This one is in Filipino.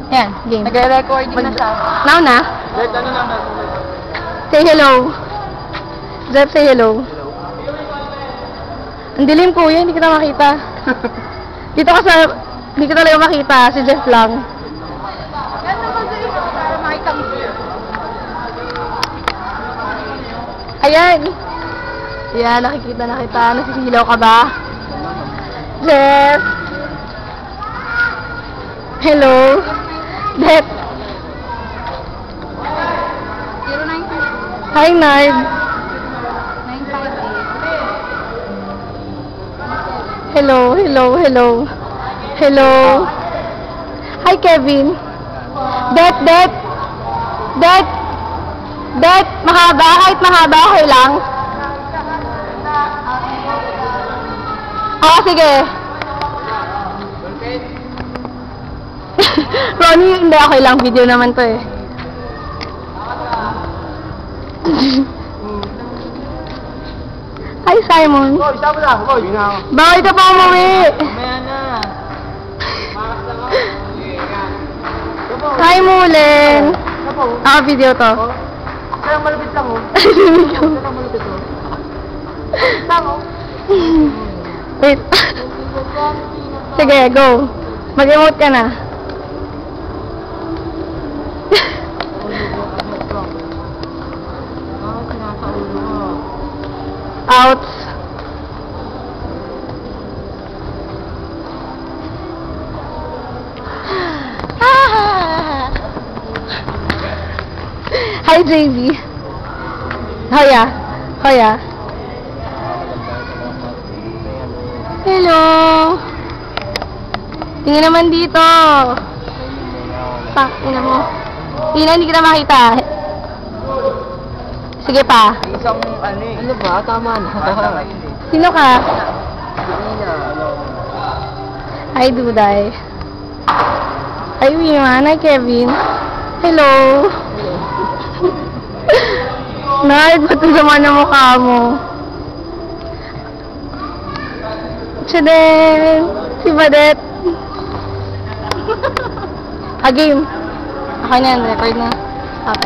Ayan, game. Nagre-recording na siya. Now na? Let, ano lang na? Say hello. Jeff, say hello. Ang dilim kuya, hindi kita makita. Dito ka sa... Hindi kita talaga makita, si Jeff lang. Ganda ba sa iyo para makita mo? Ayan. Ayan, nakikita na kita. Nasisilaw ka ba? Jeff. Hello. Jeff. 092 Hi, Nard. 958. Hello, hello, hello. Hello. Hi, Kevin. Det. Mahaba, kahit mahaba, okay lang. Oo, sige. Ronnie, hindi, okay lang. Video naman to eh. Hi, Simon. Oh, isa mo lang. Oh, yun na ako. Bakit ka pa umuwi? Mamaya na. Maras lang ako. Hi, Mulin. Sapo. Video to. Oh. Kaya malapit lang oh. Kaya malapit oh. Lang oh. Wait. Sige, go. Mag-emote ka na. Out. Hi, JV. Hoya. Hello. Tingin naman dito. Tingnan mo. Tingnan, hindi kita makita. Sige pa. Isang ano eh. Ano ba? Tama na. Tama yun eh. Sino ka? Ano? Hi, Duday. Hi, Wiman. Hi, Kevin. Hello. Nard, ba't ang sama na mukha mo? Siya din. Si Badet. Game. Okay na yan, record na.